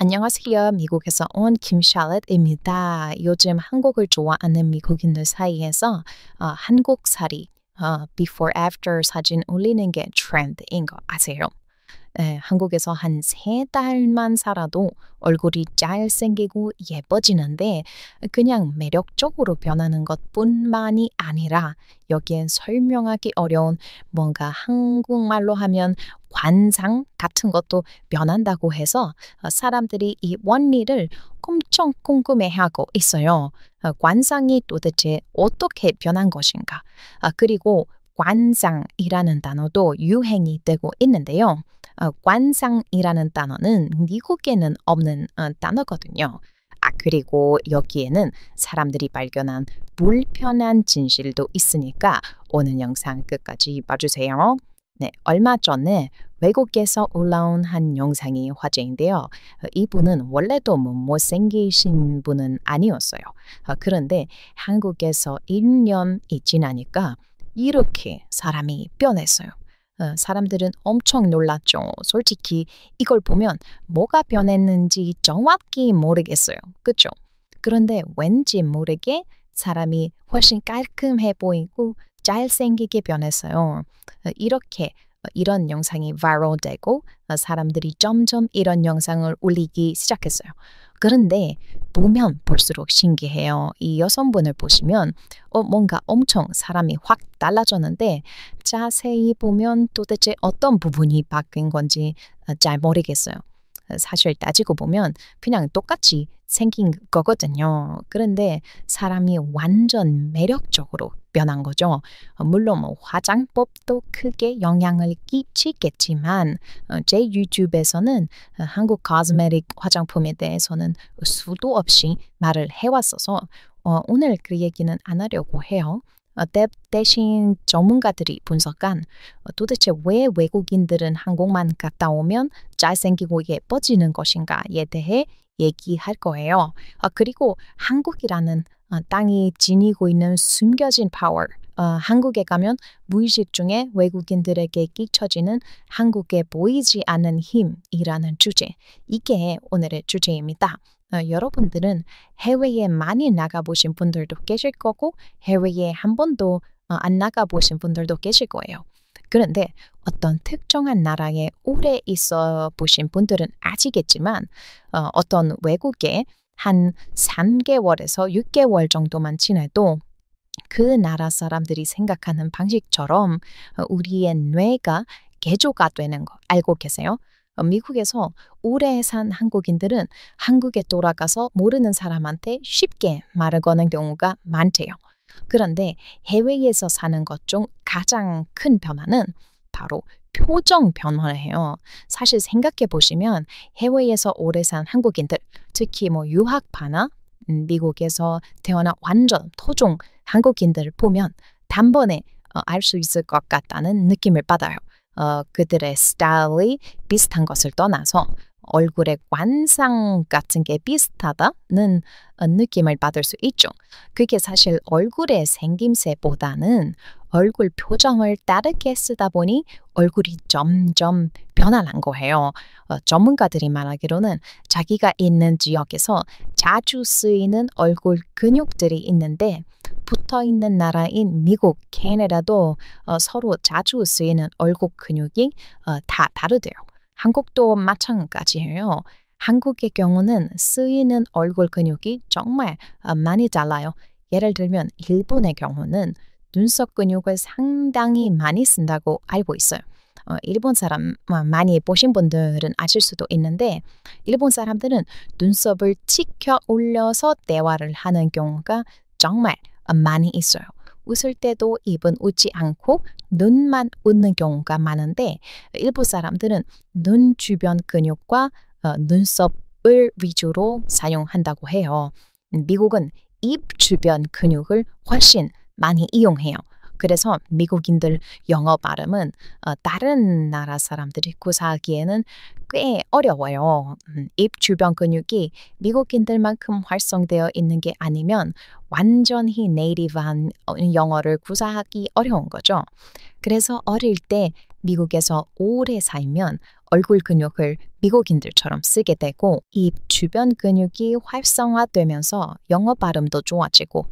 안녕하세요. 미국에서 온 김샬럿입니다. 요즘 한국을 좋아하는 미국인들 사이에서 한국살이, before after 사진 올리는 게 트렌드인 거 아세요? 네, 한국에서 한 3달만 살아도 얼굴이 잘생기고 예뻐지는데 그냥 매력적으로 변하는 것뿐만이 아니라 여기엔 설명하기 어려운 뭔가 한국말로 하면 관상 같은 것도 변한다고 해서 사람들이 이 원리를 엄청 궁금해하고 있어요. 관상이 도대체 어떻게 변한 것인가? 그리고 관상이라는 단어도 유행이 되고 있는데요. 관상이라는 단어는 미국에는 없는 단어거든요. 그리고 여기에는 사람들이 발견한 불편한 진실도 있으니까 오늘 영상 끝까지 봐주세요. 네, 얼마 전에 외국에서 올라온 한 영상이 화제인데요. 이분은 원래도 못생기신 분은 아니었어요. 그런데 한국에서 1년이 지나니까 이렇게 사람이 변했어요. 사람들은 엄청 놀랐죠. 솔직히 이걸 보면 뭐가 변했는지 정확히 모르겠어요. 그렇죠? 그런데 왠지 모르게 사람이 훨씬 깔끔해 보이고 잘생기게 변했어요. 이렇게 이런 영상이 바이럴되고 사람들이 점점 이런 영상을 올리기 시작했어요. 그런데 보면 볼수록 신기해요. 이 여성분을 보시면 뭔가 엄청 사람이 확 달라졌는데 자세히 보면 도대체 어떤 부분이 바뀐 건지 잘 모르겠어요. 사실 따지고 보면 그냥 똑같이 생긴 거거든요. 그런데 사람이 완전 매력적으로 변한 거죠. 물론 화장법도 크게 영향을 끼치겠지만 제 유튜브에서는 한국 코스메틱 화장품에 대해서는 수도 없이 말을 해왔어서 오늘 그 얘기는 안 하려고 해요. 대신 전문가들이 분석한 도대체 왜 외국인들은 한국만 갔다 오면 잘생기고 예뻐지는 것인가에 대해 얘기할 거예요. 그리고 한국이라는 땅이 지니고 있는 숨겨진 파워. 한국에 가면 무의식 중에 외국인들에게 끼쳐지는 한국에 보이지 않는 힘이라는 주제. 이게 오늘의 주제입니다. 여러분들은 해외에 많이 나가보신 분들도 계실 거고 해외에 한 번도 안 나가보신 분들도 계실 거예요. 그런데 어떤 특정한 나라에 오래 있어 보신 분들은 아시겠지만 어떤 외국에 한 3개월에서 6개월 정도만 지내도 그 나라 사람들이 생각하는 방식처럼 우리의 뇌가 개조가 되는 거 알고 계세요? 미국에서 오래 산 한국인들은 한국에 돌아가서 모르는 사람한테 쉽게 말을 거는 경우가 많대요. 그런데 해외에서 사는 것 중 가장 큰 변화는 바로 표정 변화예요. 사실 생각해 보시면 해외에서 오래 산 한국인들, 특히 유학파나 미국에서 태어난 완전 토종 한국인들을 보면 단번에 알 수 있을 것 같다는 느낌을 받아요. 그들의 스타일이 비슷한 것을 떠나서 얼굴의 관상 같은 게 비슷하다는 느낌을 받을 수 있죠. 그게 사실 얼굴의 생김새보다는 얼굴 표정을 다르게 쓰다 보니 얼굴이 점점 변화한 거예요. 전문가들이 말하기로는 자기가 있는 지역에서 자주 쓰이는 얼굴 근육들이 있는데 붙어있는 나라인 미국, 캐나다도 서로 자주 쓰이는 얼굴 근육이 다 다르대요. 한국도 마찬가지예요. 한국의 경우는 쓰이는 얼굴 근육이 정말 많이 달라요. 예를 들면 일본의 경우는 눈썹 근육을 상당히 많이 쓴다고 알고 있어요. 일본 사람 많이 보신 분들은 아실 수도 있는데 일본 사람들은 눈썹을 치켜 올려서 대화를 하는 경우가 정말 많이 있어요. 웃을 때도 입은 웃지 않고 눈만 웃는 경우가 많은데 일부 사람들은 눈 주변 근육과 눈썹을 위주로 사용한다고 해요. 미국은 입 주변 근육을 훨씬 많이 이용해요. 그래서 미국인들 영어 발음은 다른 나라 사람들이 구사하기에는 꽤 어려워요. 입 주변 근육이 미국인들만큼 활성되어 있는 게 아니면 완전히 네이티브한 영어를 구사하기 어려운 거죠. 그래서 어릴 때 미국에서 오래 살면 얼굴 근육을 미국인들처럼 쓰게 되고 입 주변 근육이 활성화되면서 영어 발음도 좋아지고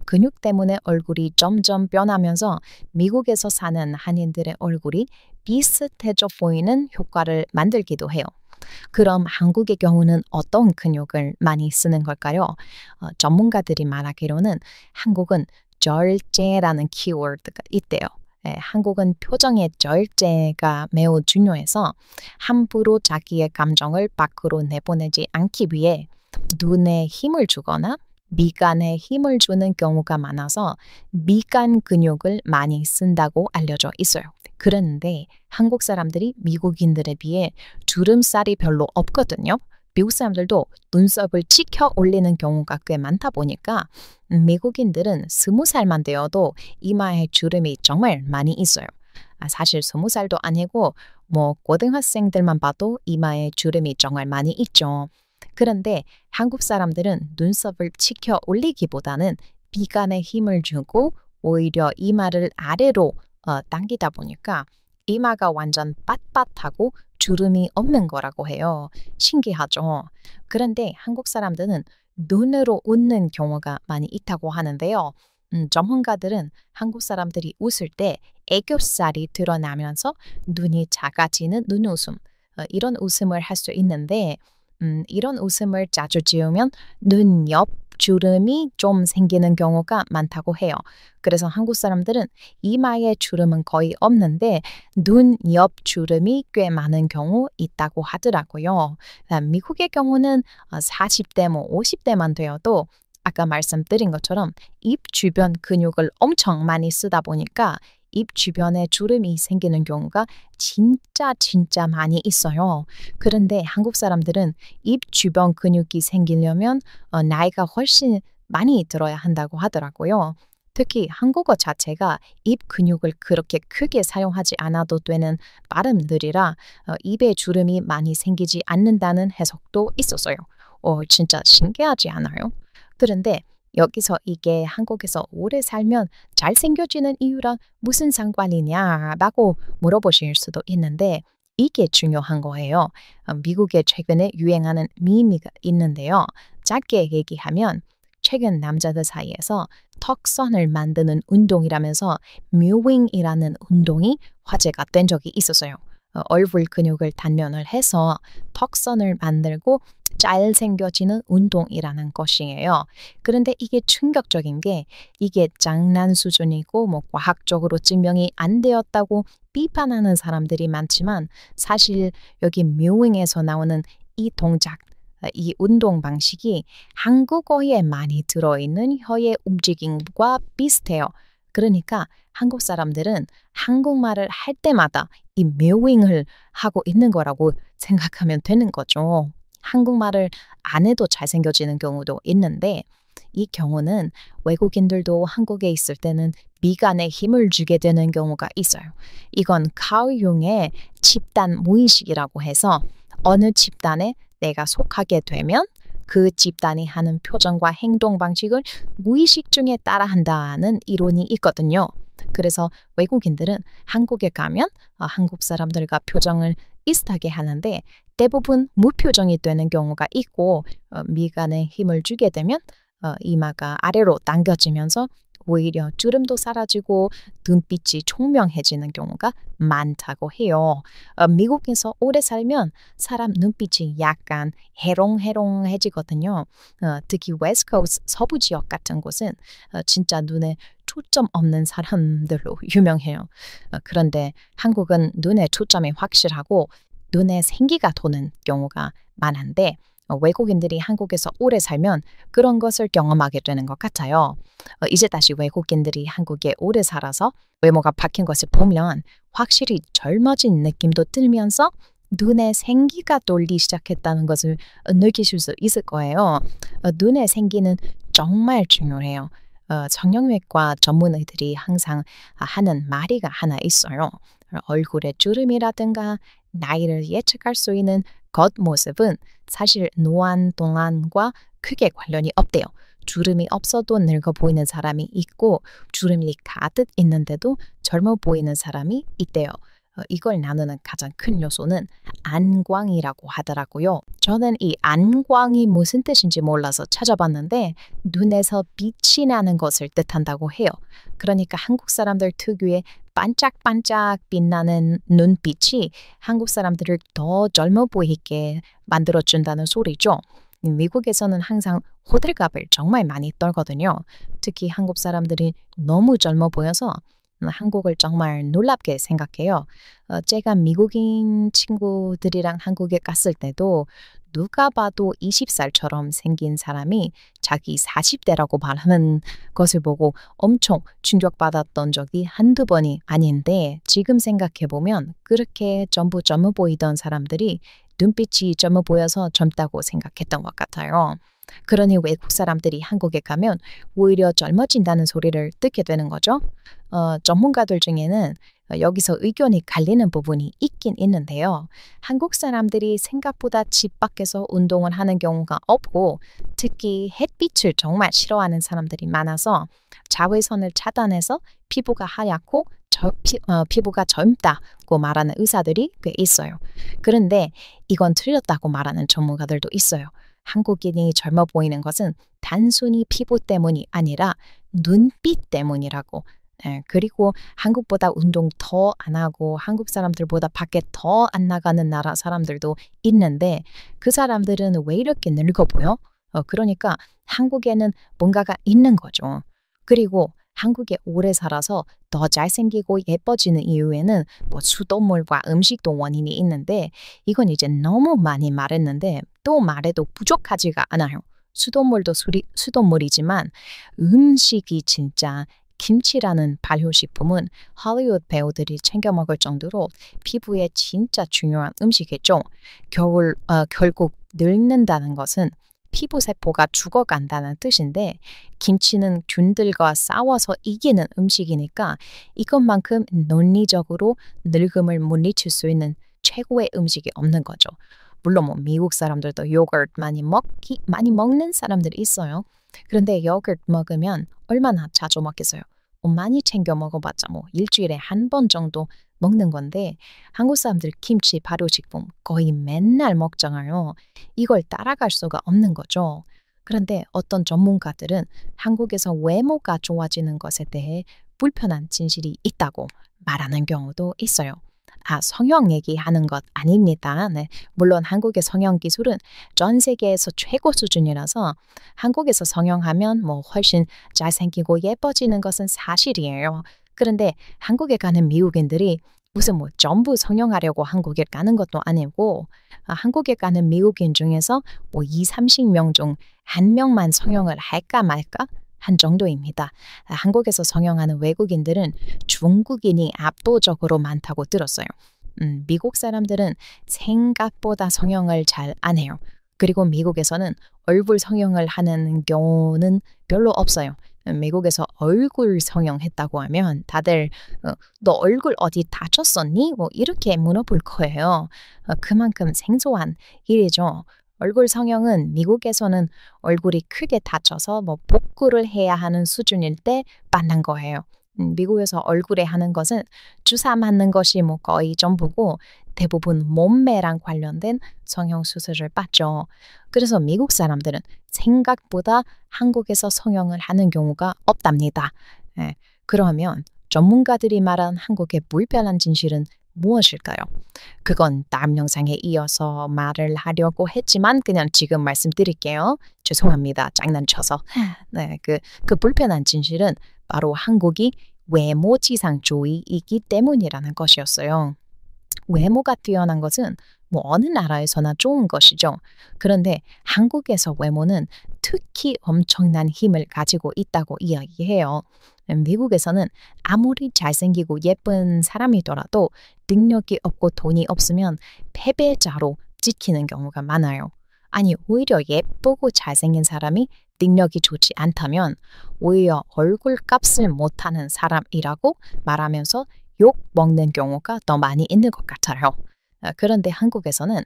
근육 때문에 얼굴이 점점 변하면서 미국에서 사는 한인들의 얼굴이 비슷해져 보이는 효과를 만들기도 해요. 그럼 한국의 경우는 어떤 근육을 많이 쓰는 걸까요? 전문가들이 말하기로는 한국은 절제라는 키워드가 있대요. 한국은 표정의 절제가 매우 중요해서 함부로 자기의 감정을 밖으로 내보내지 않기 위해 눈에 힘을 주거나 미간에 힘을 주는 경우가 많아서 미간 근육을 많이 쓴다고 알려져 있어요. 그런데 한국 사람들이 미국인들에 비해 주름살이 별로 없거든요. 미국 사람들도 눈썹을 치켜 올리는 경우가 꽤 많다 보니까 미국인들은 20살만 되어도 이마에 주름이 정말 많이 있어요. 사실 20살도 아니고 고등학생들만 봐도 이마에 주름이 정말 많이 있죠. 그런데 한국 사람들은 눈썹을 치켜 올리기보다는 미간에 힘을 주고 오히려 이마를 아래로 당기다 보니까 이마가 완전 빳빳하고 주름이 없는 거라고 해요. 신기하죠? 그런데 한국 사람들은 눈으로 웃는 경우가 많이 있다고 하는데요. 전문가들은 한국 사람들이 웃을 때 애교살이 드러나면서 눈이 작아지는 눈웃음, 이런 웃음을 할 수 있는데 이런 웃음을 자주 지으면 눈 옆 주름이 좀 생기는 경우가 많다고 해요. 그래서 한국 사람들은 이마에 주름은 거의 없는데 눈 옆 주름이 꽤 많은 경우 있다고 하더라고요. 미국의 경우는 40대 50대만 되어도 아까 말씀드린 것처럼 입 주변 근육을 엄청 많이 쓰다 보니까 입 주변에 주름이 생기는 경우가 진짜 많이 있어요. 그런데 한국 사람들은 입 주변 근육이 생기려면 나이가 훨씬 많이 들어야 한다고 하더라고요. 특히 한국어 자체가 입 근육을 그렇게 크게 사용하지 않아도 되는 발음들이라 입에 주름이 많이 생기지 않는다는 해석도 있었어요. 진짜 신기하지 않아요? 그런데 여기서 이게 한국에서 오래 살면 잘생겨지는 이유랑 무슨 상관이냐라고 물어보실 수도 있는데 이게 중요한 거예요. 미국에 최근에 유행하는 밈이 있는데요. 짧게 얘기하면 최근 남자들 사이에서 턱선을 만드는 운동이라면서 뮤윙이라는 운동이 화제가 된 적이 있었어요. 얼굴 근육을 단련을 해서 턱선을 만들고 잘생겨지는 운동이라는 것이에요. 그런데 이게 충격적인 게 이게 장난 수준이고 과학적으로 증명이 안 되었다고 비판하는 사람들이 많지만 사실 여기 묘잉에서 나오는 이 동작, 이 운동 방식이 한국어에 많이 들어있는 혀의 움직임과 비슷해요. 그러니까 한국 사람들은 한국말을 할 때마다 이 묘잉을 하고 있는 거라고 생각하면 되는 거죠. 한국말을 안 해도 잘생겨지는 경우도 있는데 이 경우는 외국인들도 한국에 있을 때는 미간에 힘을 주게 되는 경우가 있어요. 이건 카오융의 집단 무의식이라고 해서 어느 집단에 내가 속하게 되면 그 집단이 하는 표정과 행동 방식을 무의식 중에 따라한다는 이론이 있거든요. 그래서 외국인들은 한국에 가면 한국 사람들과 표정을 비슷하게 하는데 대부분 무표정이 되는 경우가 있고 미간에 힘을 주게 되면 이마가 아래로 당겨지면서 오히려 주름도 사라지고 눈빛이 총명해지는 경우가 많다고 해요. 미국에서 오래 살면 사람 눈빛이 약간 해롱해롱해지거든요. 특히 웨스트코스트 서부 지역 같은 곳은 진짜 눈에 초점 없는 사람들로 유명해요. 그런데 한국은 눈에 초점이 확실하고 눈에 생기가 도는 경우가 많은데 외국인들이 한국에서 오래 살면 그런 것을 경험하게 되는 것 같아요. 이제 다시 외국인들이 한국에 오래 살아서 외모가 바뀐 것을 보면 확실히 젊어진 느낌도 들면서 눈에 생기가 돌기 시작했다는 것을 느끼실 수 있을 거예요. 눈에 생기는 정말 중요해요. 성형외과 전문의들이 항상 하는 말이 하나 있어요. 얼굴의 주름이라든가 나이를 예측할 수 있는 겉모습은 사실 노안 동안과 크게 관련이 없대요. 주름이 없어도 늙어 보이는 사람이 있고 주름이 가득 있는데도 젊어 보이는 사람이 있대요. 이걸 나누는 가장 큰 요소는 안광이라고 하더라고요. 저는 이 안광이 무슨 뜻인지 몰라서 찾아봤는데 눈에서 빛이 나는 것을 뜻한다고 해요. 그러니까 한국 사람들 특유의 반짝반짝 빛나는 눈빛이 한국 사람들을 더 젊어 보이게 만들어준다는 소리죠. 미국에서는 항상 호들갑을 정말 많이 떨거든요. 특히 한국 사람들이 너무 젊어 보여서 한국을 정말 놀랍게 생각해요. 제가 미국인 친구들이랑 한국에 갔을 때도 누가 봐도 20살처럼 생긴 사람이 자기 40대라고 말하는 것을 보고 엄청 충격받았던 적이 한두 번이 아닌데 지금 생각해보면 그렇게 전부 젊어 보이던 사람들이 눈빛이 젊어 보여서 젊다고 생각했던 것 같아요. 그러니 외국 사람들이 한국에 가면 오히려 젊어진다는 소리를 듣게 되는 거죠. 전문가들 중에는 여기서 의견이 갈리는 부분이 있긴 있는데요. 한국 사람들이 생각보다 집 밖에서 운동을 하는 경우가 없고 특히 햇빛을 정말 싫어하는 사람들이 많아서 자외선을 차단해서 피부가 하얗고 피부가 젊다고 말하는 의사들이 꽤 있어요. 그런데 이건 틀렸다고 말하는 전문가들도 있어요. 한국인이 젊어 보이는 것은 단순히 피부 때문이 아니라 눈빛 때문이라고. 그리고 한국보다 운동 더 안 하고 한국 사람들보다 밖에 더 안 나가는 나라 사람들도 있는데 그 사람들은 왜 이렇게 늙어 보여? 그러니까 한국에는 뭔가가 있는 거죠. 그리고 한국에 오래 살아서 더 잘생기고 예뻐지는 이유에는 뭐 수돗물과 음식도 원인이 있는데 이건 이제 너무 많이 말했는데 또 말해도 부족하지가 않아요. 수돗물도 수돗물이지만 음식이 진짜 김치라는 발효식품은 할리우드 배우들이 챙겨 먹을 정도로 피부에 진짜 중요한 음식이죠. 결국 늙는다는 것은 피부 세포가 죽어간다는 뜻인데 김치는 균들과 싸워서 이기는 음식이니까 이것만큼 논리적으로 늙음을 물리칠 수 있는 최고의 음식이 없는 거죠. 물론 뭐 미국 사람들도 요거트 많이 먹는 사람들이 있어요. 그런데 요거트 먹으면 얼마나 자주 먹겠어요? 많이 챙겨 먹어봤자 뭐 일주일에 한 번 정도 먹는 건데 한국 사람들 김치 발효식품 거의 맨날 먹잖아요. 이걸 따라갈 수가 없는 거죠. 그런데 어떤 전문가들은 한국에서 외모가 좋아지는 것에 대해 불편한 진실이 있다고 말하는 경우도 있어요. 성형 얘기하는 것 아닙니다. 네. 물론 한국의 성형 기술은 전 세계에서 최고 수준이라서 한국에서 성형하면 뭐 훨씬 잘생기고 예뻐지는 것은 사실이에요. 그런데 한국에 가는 미국인들이 무슨 뭐 전부 성형하려고 한국에 가는 것도 아니고 한국에 가는 미국인 중에서 뭐 30명 중 한 명만 성형을 할까 말까 한 정도입니다. 한국에서 성형하는 외국인들은 중국인이 압도적으로 많다고 들었어요. 미국 사람들은 생각보다 성형을 잘 안 해요. 그리고 미국에서는 얼굴 성형을 하는 경우는 별로 없어요. 미국에서 얼굴 성형했다고 하면 다들 너 얼굴 어디 다쳤었니? 뭐 이렇게 물어볼 거예요. 그만큼 생소한 일이죠. 얼굴 성형은 미국에서는 얼굴이 크게 다쳐서 뭐 복구를 해야 하는 수준일 때 받는 거예요. 미국에서 얼굴에 하는 것은 주사 맞는 것이 뭐 거의 전부고 대부분 몸매랑 관련된 성형 수술을 받죠. 그래서 미국 사람들은 생각보다 한국에서 성형을 하는 경우가 없답니다. 그러면 전문가들이 말한 한국의 불편한 진실은 무엇일까요? 그건 다음 영상에 이어서 말을 하려고 했지만 그냥 지금 말씀드릴게요. 죄송합니다. 장난쳐서. 네, 그 불편한 진실은 바로 한국이 외모 지상주의이기 때문이라는 것이었어요. 외모가 뛰어난 것은 뭐 어느 나라에서나 좋은 것이죠. 그런데 한국에서 외모는 특히 엄청난 힘을 가지고 있다고 이야기해요. 미국에서는 아무리 잘생기고 예쁜 사람이더라도 능력이 없고 돈이 없으면 패배자로 찍히는 경우가 많아요. 아니, 오히려 예쁘고 잘생긴 사람이 능력이 좋지 않다면 오히려 얼굴 값을 못하는 사람이라고 말하면서 욕 먹는 경우가 더 많이 있는 것 같아요. 그런데 한국에서는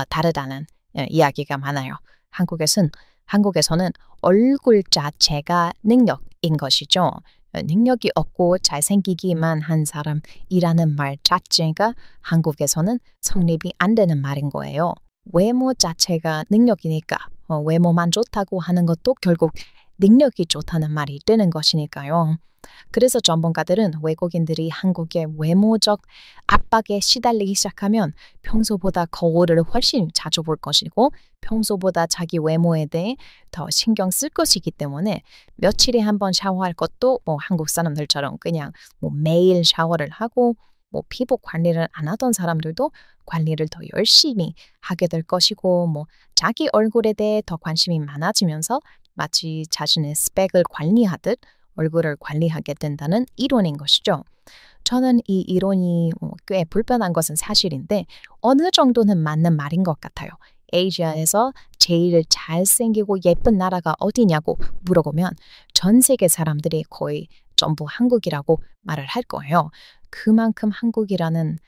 다르다는 이야기가 많아요. 한국에서는 얼굴 자체가 능력인 것이죠. 능력이 없고 잘생기기만 한 사람이라는 말 자체가 한국에서는 성립이 안 되는 말인 거예요. 외모 자체가 능력이니까 외모만 좋다고 하는 것도 결국 능력이 좋다는 말이 되는 것이니까요. 그래서 전문가들은 외국인들이 한국의 외모적 압박에 시달리기 시작하면 평소보다 거울을 훨씬 자주 볼 것이고 평소보다 자기 외모에 대해 더 신경 쓸 것이기 때문에 며칠에 한 번 샤워할 것도 한국 사람들처럼 그냥 매일 샤워를 하고 피부 관리를 안 하던 사람들도 관리를 더 열심히 하게 될 것이고 자기 얼굴에 대해 더 관심이 많아지면서 마치 자신의 스펙을 관리하듯 얼굴을 관리하게 된다는 이론인 것이죠. 저는 이 이론이 꽤 불편한 것은 사실인데 어느 정도는 맞는 말인 것 같아요. 아시아에서 제일 잘생기고 예쁜 나라가 어디냐고 물어보면 전 세계 사람들이 거의 전부 한국이라고 말을 할 거예요. 그만큼 한국이라는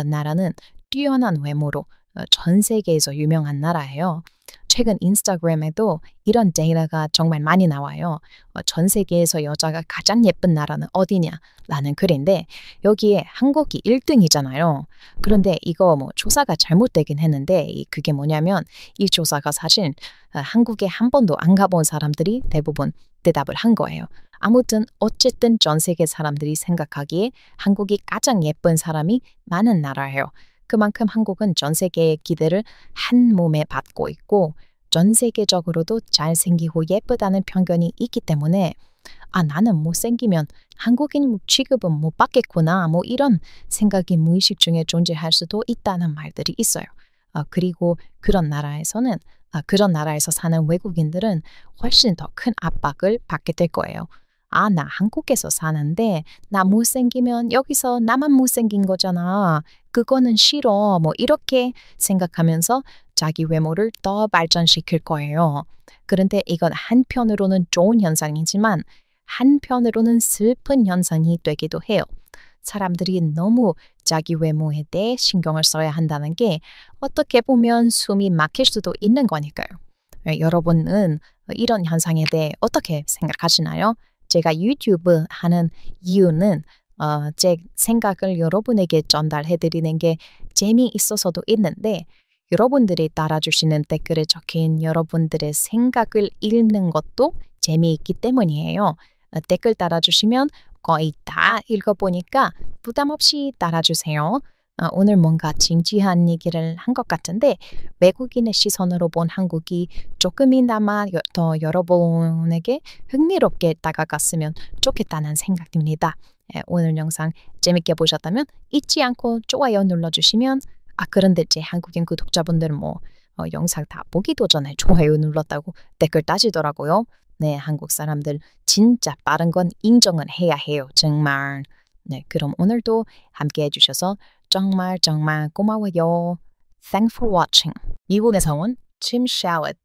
나라는 뛰어난 외모로 전 세계에서 유명한 나라예요. 최근 인스타그램에도 이런 데이터가 정말 많이 나와요. 전 세계에서 여자가 가장 예쁜 나라는 어디냐라는 글인데 여기에 한국이 1등이잖아요. 그런데 이거 조사가 잘못되긴 했는데 그게 뭐냐면 이 조사가 사실 한국에 한 번도 안 가본 사람들이 대부분 대답을 한 거예요. 아무튼 어쨌든 전 세계 사람들이 생각하기에 한국이 가장 예쁜 사람이 많은 나라예요. 그만큼 한국은 전 세계의 기대를 한 몸에 받고 있고 전 세계적으로도 잘생기고 예쁘다는 편견이 있기 때문에 나는 못생기면 한국인 취급은 못 받겠구나 이런 생각이 무의식 중에 존재할 수도 있다는 말들이 있어요. 그리고 그런 나라에서 사는 외국인들은 훨씬 더 큰 압박을 받게 될 거예요. 나 한국에서 사는데 나 못생기면 여기서 나만 못생긴 거잖아. 그거는 싫어. 이렇게 생각하면서 자기 외모를 더 발전시킬 거예요. 그런데 이건 한편으로는 좋은 현상이지만 한편으로는 슬픈 현상이 되기도 해요. 사람들이 너무 자기 외모에 대해 신경을 써야 한다는 게 어떻게 보면 숨이 막힐 수도 있는 거니까요. 여러분은 이런 현상에 대해 어떻게 생각하시나요? 제가 유튜브 하는 이유는 제 생각을 여러분에게 전달해드리는 게 재미있어서도 있는데 여러분들이 달아주시는 댓글에 적힌 여러분들의 생각을 읽는 것도 재미있기 때문이에요. 댓글 달아주시면 거의 다 읽어보니까 부담 없이 달아주세요. 오늘 뭔가 진지한 얘기를 한 것 같은데 외국인의 시선으로 본 한국이 조금이나마 더 여러분에게 흥미롭게 다가갔으면 좋겠다는 생각입니다. 오늘 영상 재밌게 보셨다면 잊지 않고 좋아요 눌러주시면 그런데 제 한국인 구독자분들은 영상 다 보기도 전에 좋아요 눌렀다고 댓글 따지더라고요. 네, 한국 사람들 진짜 빠른 건 인정은 해야 해요. 정말. 네, 그럼 오늘도 함께 해주셔서 정말 고마워요. Thanks for watching. 미국에서 온 Tim Shalit